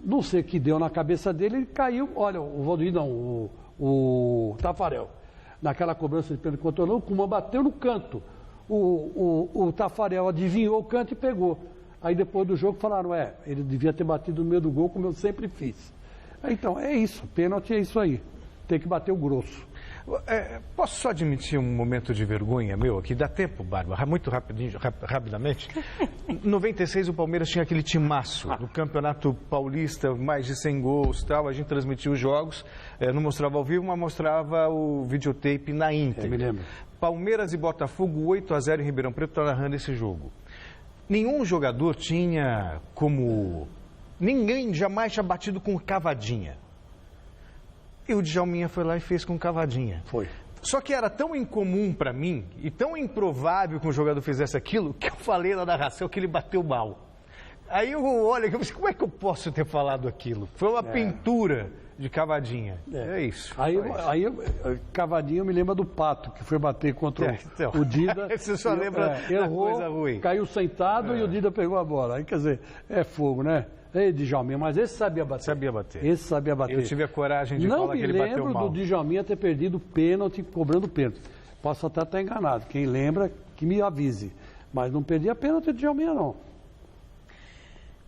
não sei o que deu na cabeça dele, ele caiu. Olha, o Valdir não, o Tafarel. Naquela cobrança de pênalti contra o Koeman bateu no canto. O Tafarel adivinhou o canto e pegou. Aí depois do jogo falaram, ele devia ter batido no meio do gol, como eu sempre fiz. Então, é isso. Pênalti é isso aí. Tem que bater o grosso. Posso só admitir um momento de vergonha meu aqui? Dá tempo, Bárbara? Muito rapidamente. Em 96, o Palmeiras tinha aquele timaço no Campeonato Paulista, mais de 100 gols e tal. A gente transmitia os jogos, não mostrava ao vivo, mas mostrava o videotape na íntegra. Me lembro. Palmeiras e Botafogo, 8-0 em Ribeirão Preto, narrando esse jogo. Nenhum jogador tinha como... Ninguém jamais tinha batido com cavadinha. E o Djalminha foi lá e fez com cavadinha. Foi. Só que era tão incomum para mim e tão improvável que um jogador fizesse aquilo que eu falei na narração que ele bateu mal. Aí eu olho, como é que eu posso ter falado aquilo? Foi uma pintura de cavadinha. É isso. Aí cavadinha eu me lembro do Pato, que foi bater contra o Dida. Você só lembra da coisa ruim. Caiu sentado e o Dida pegou a bola. Aí, quer dizer, é fogo, né? Ei, Djalminha, mas esse sabia bater. Esse sabia bater. Eu tive a coragem de falar que ele bateu mal. Não me lembro do Djalminha ter perdido pênalti, cobrando pênalti. Posso até estar enganado. Quem lembra, que me avise. Mas não perdia pênalti de Djalminha, não.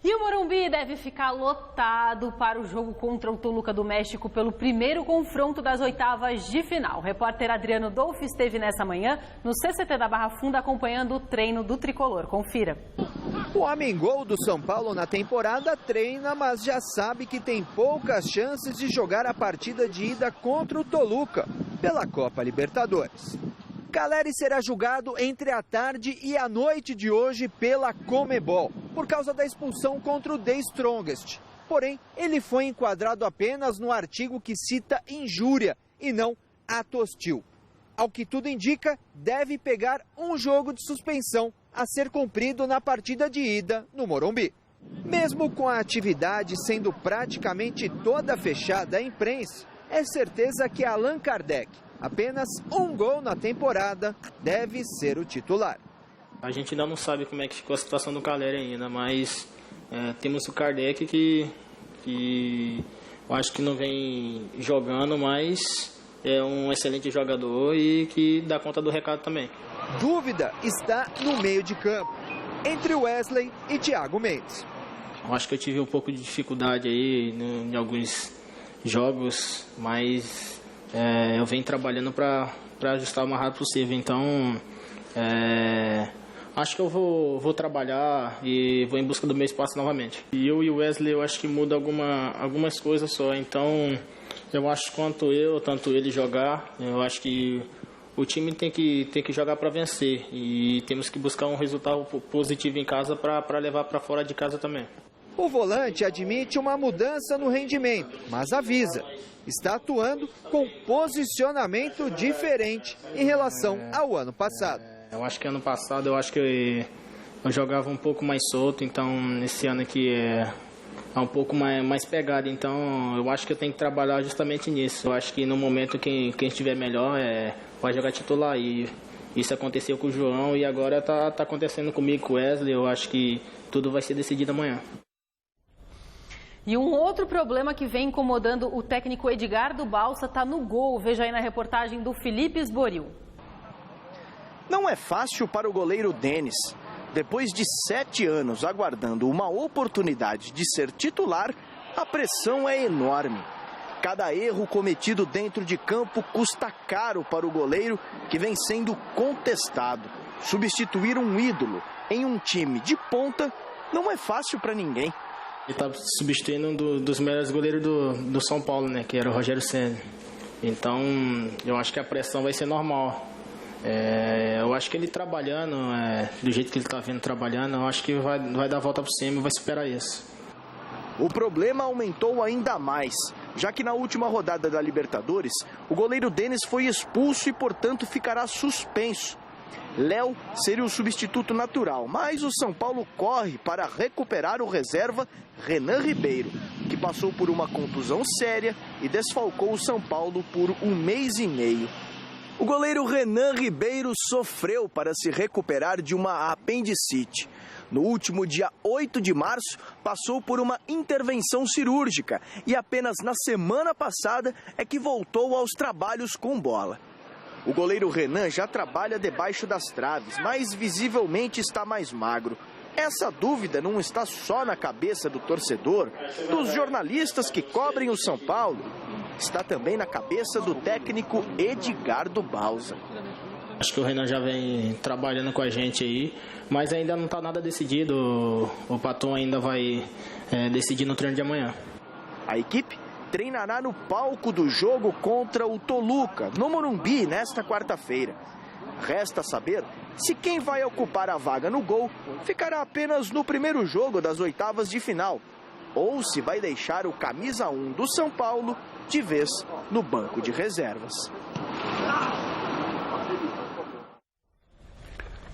E o Morumbi deve ficar lotado para o jogo contra o Toluca do México pelo primeiro confronto das oitavas de final. O repórter Adriano Dolfi esteve nessa manhã no CCT da Barra Funda acompanhando o treino do tricolor. Confira. O homem-gol do São Paulo na temporada treina, mas já sabe que tem poucas chances de jogar a partida de ida contra o Toluca pela Copa Libertadores. Caleri será julgado entre a tarde e a noite de hoje pela Conmebol, por causa da expulsão contra o The Strongest. Porém, ele foi enquadrado apenas no artigo que cita injúria e não ato hostil. Ao que tudo indica, deve pegar um jogo de suspensão a ser cumprido na partida de ida no Morumbi. Mesmo com a atividade sendo praticamente toda fechada à imprensa, é certeza que Allan Kardec, apenas um gol na temporada, deve ser o titular. A gente ainda não sabe como é que ficou a situação do Caleri ainda, mas temos o Kardec que eu acho que não vem jogando, mas é um excelente jogador e que dá conta do recado também. Dúvida está no meio de campo, entre Wesley e Thiago Mendes. Eu acho que eu tive um pouco de dificuldade aí em alguns jogos, mas eu venho trabalhando para ajustar o mais rápido possível. Então, acho que eu vou trabalhar e vou em busca do meu espaço novamente. E eu e o Wesley, eu acho que muda algumas coisas só. Então, eu acho que tanto ele jogar, eu acho que o time tem que jogar para vencer. E temos que buscar um resultado positivo em casa para levar para fora de casa também. O volante admite uma mudança no rendimento, mas avisa. Está atuando com posicionamento diferente em relação ao ano passado. Eu acho que ano passado eu jogava um pouco mais solto, então esse ano aqui é um pouco mais pegado, então eu acho que eu tenho que trabalhar justamente nisso. Eu acho que no momento quem estiver melhor vai jogar titular, e isso aconteceu com o João e agora tá acontecendo comigo, com o Wesley. Eu acho que tudo vai ser decidido amanhã. E um outro problema que vem incomodando o técnico Edgardo Balsa está no gol. Veja aí na reportagem do Felipe Esboril. Não é fácil para o goleiro Denis. Depois de 7 anos aguardando uma oportunidade de ser titular, a pressão é enorme. Cada erro cometido dentro de campo custa caro para o goleiro, que vem sendo contestado. Substituir um ídolo em um time de ponta não é fácil para ninguém. Ele está substituindo um dos melhores goleiros do São Paulo, né, que era o Rogério Ceni. Então, eu acho que a pressão vai ser normal. Eu acho que ele trabalhando, do jeito que ele está vindo trabalhando, eu acho que vai dar a volta por cima e vai superar isso. O problema aumentou ainda mais, já que na última rodada da Libertadores, o goleiro Denis foi expulso e, portanto, ficará suspenso. Léo seria o substituto natural, mas o São Paulo corre para recuperar o reserva Renan Ribeiro, que passou por uma contusão séria e desfalcou o São Paulo por 1 mês e meio. O goleiro Renan Ribeiro sofreu para se recuperar de uma apendicite. No último dia 8 de março, passou por uma intervenção cirúrgica e apenas na semana passada é que voltou aos trabalhos com bola. O goleiro Renan já trabalha debaixo das traves, mas visivelmente está mais magro. Essa dúvida não está só na cabeça do torcedor, dos jornalistas que cobrem o São Paulo. Está também na cabeça do técnico Edgardo Bausa. Acho que o Renan já vem trabalhando com a gente aí, mas ainda não está nada decidido. O Paton ainda vai decidir no treino de amanhã. A equipe treinará no palco do jogo contra o Toluca, no Morumbi, nesta quarta-feira. Resta saber se quem vai ocupar a vaga no gol ficará apenas no primeiro jogo das oitavas de final, ou se vai deixar o camisa 1 do São Paulo de vez no banco de reservas.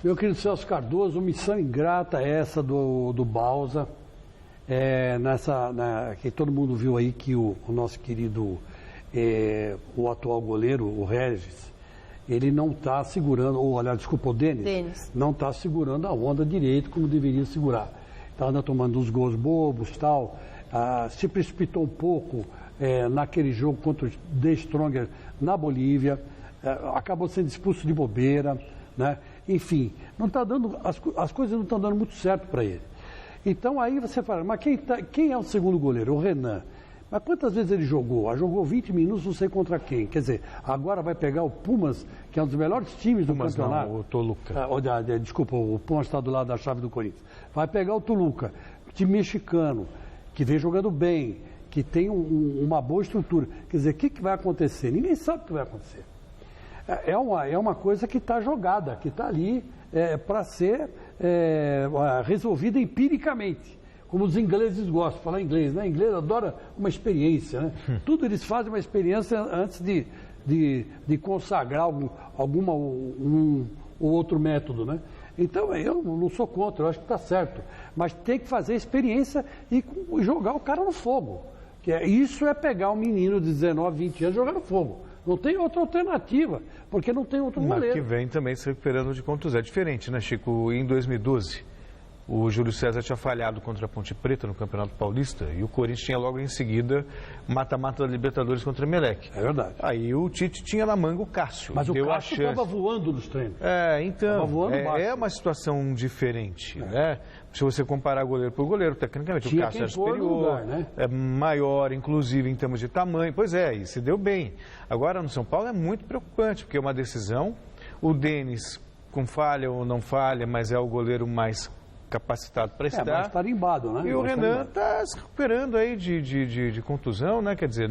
Meu querido Celso Cardoso, missão ingrata essa do Bausa. Que todo mundo viu aí que o nosso querido, o atual goleiro, o Regis, ele não está segurando, o Denis, não está segurando a onda direito como deveria segurar. Está andando tomando uns gols bobos e tal, se precipitou um pouco naquele jogo contra o The Stronger na Bolívia, acabou sendo expulso de bobeira, né? Enfim, não tá dando, as coisas não estão dando muito certo para ele. Então aí você fala, mas quem é o segundo goleiro? O Renan. Mas quantas vezes ele jogou? Jogou 20 minutos, não sei contra quem. Quer dizer, agora vai pegar o Pumas, que é um dos melhores times do campeonato. Não, o Toluca. Desculpa, o Pumas está do lado da chave do Corinthians. Vai pegar o Toluca, time mexicano, que vem jogando bem, que tem uma boa estrutura. Quer dizer, o que vai acontecer? Ninguém sabe o que vai acontecer. É uma coisa que está jogada, que está ali para ser resolvida empiricamente. Como os ingleses gostam de falar inglês, né? O inglês adora uma experiência, né? Tudo eles fazem uma experiência antes de consagrar um ou outro método, né? Então, eu não sou contra, eu acho que está certo. Mas tem que fazer experiência e jogar o cara no fogo. Isso é pegar um menino de 19, 20 anos e jogar no fogo. Não tem outra alternativa, porque não tem outro goleiro. Mas que vem também se recuperando de contusão. É diferente, né, Chico? Em 2012, o Júlio César tinha falhado contra a Ponte Preta no Campeonato Paulista e o Corinthians tinha logo em seguida mata-mata da Libertadores contra o Emelec. É verdade. Aí o Tite tinha na manga o Cássio. Mas o Cássio estava voando nos treinos. Então, é uma situação diferente, né? Se você comparar goleiro por goleiro, tecnicamente o Cássio é superior, lugar, né? É maior, inclusive, em termos de tamanho. Pois é, e se deu bem. Agora, no São Paulo é muito preocupante, porque é uma decisão. O Denis, com falha ou não falha, mas é o goleiro mais capacitado para estar. Mais tarimbado, né? E o Renan está se recuperando aí de contusão, né? Quer dizer,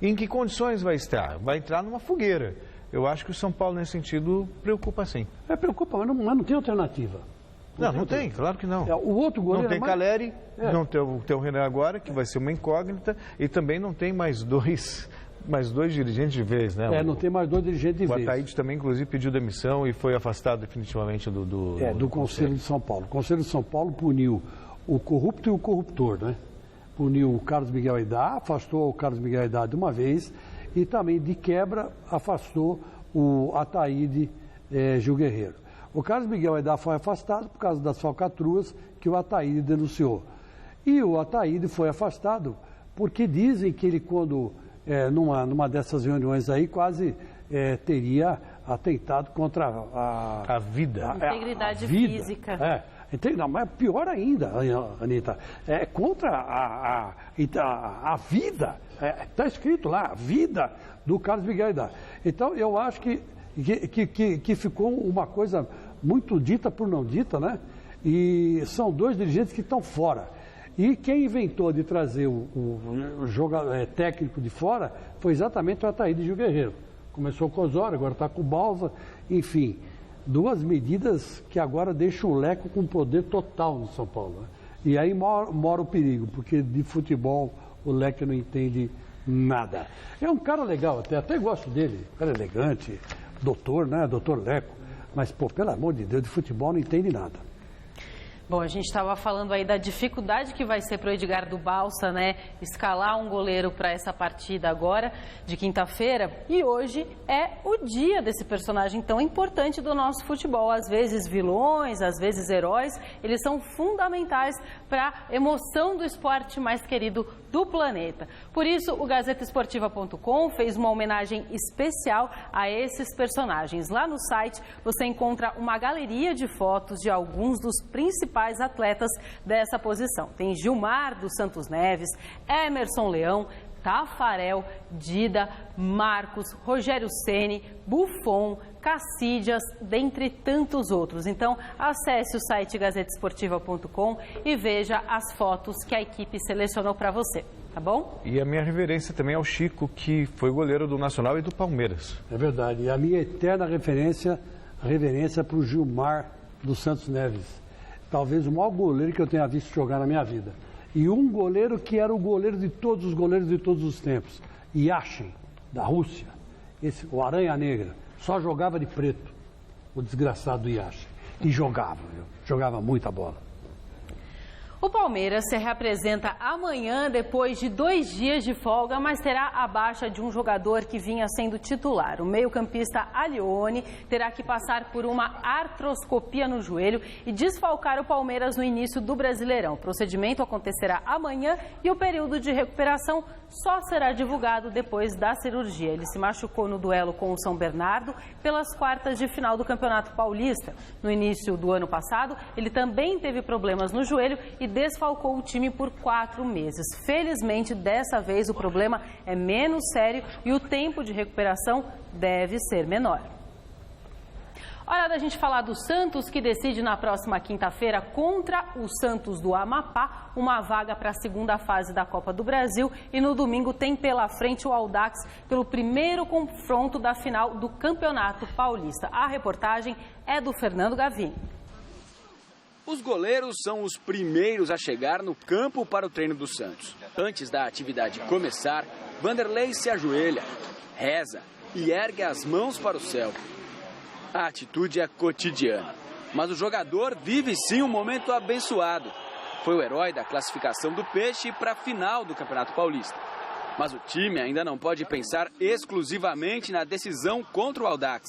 em que condições vai estar? Vai entrar numa fogueira. Eu acho que o São Paulo, nesse sentido, preocupa sim. Preocupa, mas não tem alternativa. Não tem, claro que não. O outro goleiro não tem Caleri, não tem o Renan agora, que vai ser uma incógnita, e também não tem mais dois dirigentes de vez, né? Não tem mais 2 dirigentes de vez. O Ataíde também, inclusive, pediu demissão e foi afastado definitivamente do Conselho de São Paulo. O Conselho de São Paulo puniu o corrupto e o corruptor, né? Puniu o Carlos Miguel Aidar, afastou o Carlos Miguel Aidar de uma vez e também, de quebra, afastou o Ataíde Gil Guerreiro. O Carlos Miguel Aidar foi afastado por causa das falcatruas que o Ataíde denunciou. E o Ataíde foi afastado porque dizem que ele, quando, numa dessas reuniões aí, quase teria atentado contra a vida. A integridade física. Não, mas pior ainda, Anitta, contra a vida. Está escrito lá, a vida do Carlos Miguel Aidar. Então, eu acho que ficou uma coisa muito dita por não dita, né? E são 2 dirigentes que estão fora. E quem inventou de trazer o jogador técnico de fora foi exatamente o Ataíde Gil Guerreiro. Começou com o Osório, agora está com o Bausa. Enfim, 2 medidas que agora deixam o Leco com poder total no São Paulo, né? E aí mora o perigo, porque de futebol o Leque não entende nada. É um cara legal, até gosto dele, um cara elegante, doutor, né? Doutor Leco. Mas, pô, pelo amor de Deus, de futebol não entende nada. Bom, a gente estava falando aí da dificuldade que vai ser para o Edgar do Balsa, né? Escalar um goleiro para essa partida agora, de quinta-feira. E hoje é o dia desse personagem tão importante do nosso futebol. Às vezes vilões, às vezes heróis, eles são fundamentais para a emoção do esporte mais querido do planeta. Por isso, o GazetaEsportiva.com fez uma homenagem especial a esses personagens. Lá no site você encontra uma galeria de fotos de alguns dos principais atletas dessa posição. Tem Gilmar dos Santos Neves, Emerson Leão, Tafarel, Dida, Marcos, Rogério Ceni, Buffon, Cacídias, dentre tantos outros. Então, acesse o site GazetaEsportiva.com e veja as fotos que a equipe selecionou para você, tá bom? E a minha reverência também ao Chico, que foi goleiro do Nacional e do Palmeiras. É verdade. E a minha eterna reverência para o Gilmar dos Santos Neves. Talvez o maior goleiro que eu tenha visto jogar na minha vida. E um goleiro que era o goleiro de todos os goleiros de todos os tempos. Yashin, da Rússia. O Aranha Negra. Só jogava de preto, o desgraçado Yashin. E jogava, viu? Jogava muita bola. O Palmeiras se reapresenta amanhã, depois de 2 dias de folga, mas terá a baixa de um jogador que vinha sendo titular. O meio-campista Alione terá que passar por uma artroscopia no joelho e desfalcar o Palmeiras no início do Brasileirão. O procedimento acontecerá amanhã e o período de recuperação só será divulgado depois da cirurgia. Ele se machucou no duelo com o São Bernardo pelas quartas de final do Campeonato Paulista. No início do ano passado, ele também teve problemas no joelho e desfalcou o time por 4 meses. Felizmente, dessa vez o problema é menos sério e o tempo de recuperação deve ser menor. Hora da gente falar do Santos, que decide na próxima quinta-feira contra o Santos do Amapá uma vaga para a segunda fase da Copa do Brasil. E no domingo tem pela frente o Audax pelo primeiro confronto da final do Campeonato Paulista. A reportagem é do Fernando Gavin. Os goleiros são os primeiros a chegar no campo para o treino do Santos. Antes da atividade começar, Vanderlei se ajoelha, reza e ergue as mãos para o céu. A atitude é cotidiana, mas o jogador vive sim um momento abençoado. Foi o herói da classificação do Peixe para a final do Campeonato Paulista. Mas o time ainda não pode pensar exclusivamente na decisão contra o Audax.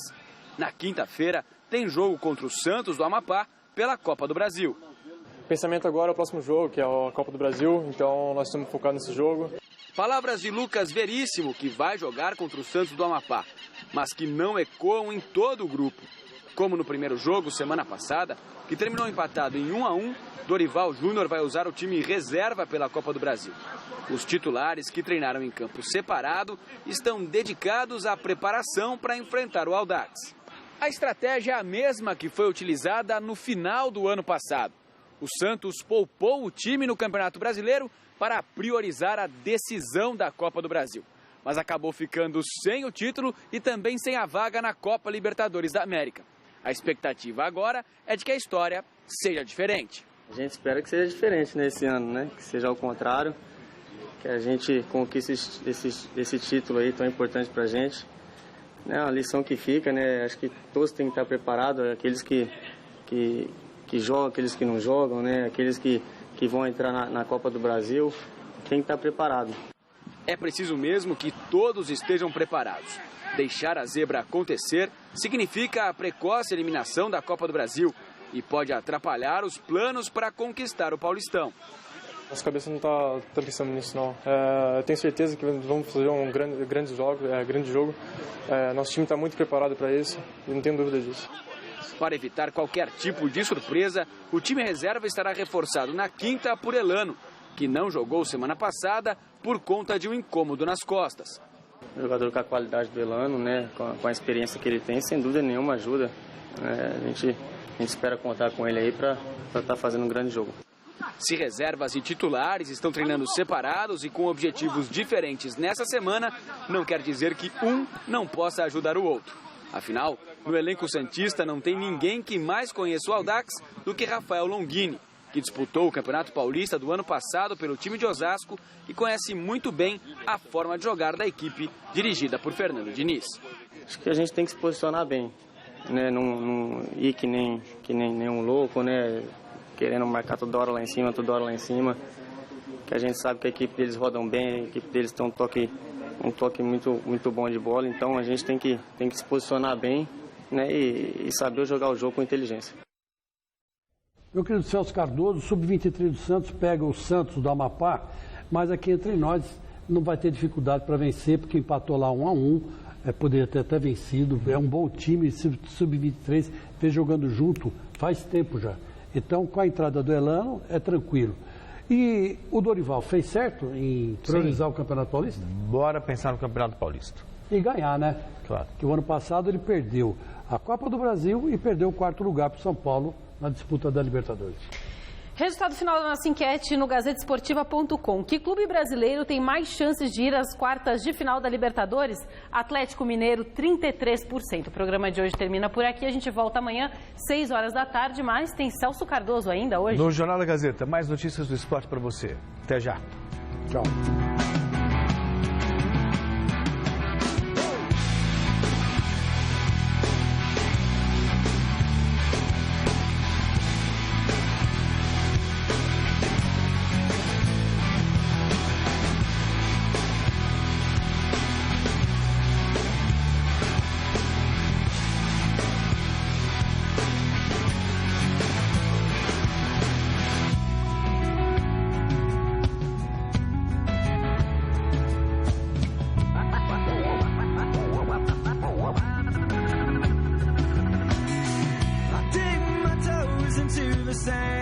Na quinta-feira tem jogo contra o Santos do Amapá pela Copa do Brasil. O pensamento agora é o próximo jogo, que é a Copa do Brasil, então nós estamos focados nesse jogo. Palavras de Lucas Veríssimo, que vai jogar contra o Santos do Amapá, mas que não ecoam em todo o grupo. Como no primeiro jogo, semana passada, que terminou empatado em 1-1, Dorival Júnior vai usar o time reserva pela Copa do Brasil. Os titulares, que treinaram em campo separado, estão dedicados à preparação para enfrentar o Audax. A estratégia é a mesma que foi utilizada no final do ano passado. O Santos poupou o time no Campeonato Brasileiro para priorizar a decisão da Copa do Brasil. Mas acabou ficando sem o título e também sem a vaga na Copa Libertadores da América. A expectativa agora é de que a história seja diferente. A gente espera que seja diferente nesse ano, né? Que seja ao contrário, que a gente conquiste esse título aí tão importante pra gente. É uma lição que fica, né? Acho que todos têm que estar preparados, aqueles que jogam, aqueles que não jogam, né? Aqueles que vão entrar na Copa do Brasil, tem que estar preparado. É preciso mesmo que todos estejam preparados. Deixar a zebra acontecer significa a precoce eliminação da Copa do Brasil e pode atrapalhar os planos para conquistar o Paulistão. Nossa cabeça não está pensando nisso, não. Eu tenho certeza que vamos fazer um grande jogo. Nosso time está muito preparado para isso e não tenho dúvida disso. Para evitar qualquer tipo de surpresa, o time reserva estará reforçado na quinta por Elano, que não jogou semana passada por conta de um incômodo nas costas. O jogador com a qualidade do Elano, né, com a experiência que ele tem, sem dúvida nenhuma ajuda. A gente espera contar com ele aí para estar fazendo um grande jogo. Se reservas e titulares estão treinando separados e com objetivos diferentes nessa semana, não quer dizer que um não possa ajudar o outro. Afinal, no elenco santista não tem ninguém que mais conheça o Audax do que Rafael Longini. que disputou o Campeonato Paulista do ano passado pelo time de Osasco e conhece muito bem a forma de jogar da equipe dirigida por Fernando Diniz. Acho que a gente tem que se posicionar bem, né? Não ir que nem um louco, né? Querendo marcar toda hora lá em cima, que a gente sabe que a equipe deles rodam bem, a equipe deles tem um toque muito bom de bola, então a gente tem que se posicionar bem, né? E saber jogar o jogo com inteligência. Meu querido Celso Cardoso, o Sub-23 do Santos pega o Santos do Amapá, mas aqui entre nós não vai ter dificuldade para vencer, porque empatou lá 1-1, poderia ter até vencido, é um bom time, Sub-23, vem jogando junto faz tempo já. Então, com a entrada do Elano, é tranquilo. E o Dorival fez certo em priorizar o Campeonato Paulista? Bora pensar no Campeonato Paulista. E ganhar, né? Claro. Porque o ano passado ele perdeu a Copa do Brasil e perdeu o 4º lugar para o São Paulo na disputa da Libertadores. Resultado final da nossa enquete no gazetesportiva.com. Que clube brasileiro tem mais chances de ir às quartas de final da Libertadores? Atlético Mineiro, 33%. O programa de hoje termina por aqui. A gente volta amanhã, 6 horas da tarde, mas tem Celso Cardoso ainda hoje. No Jornal da Gazeta, mais notícias do esporte para você. Até já. Tchau. into the sand.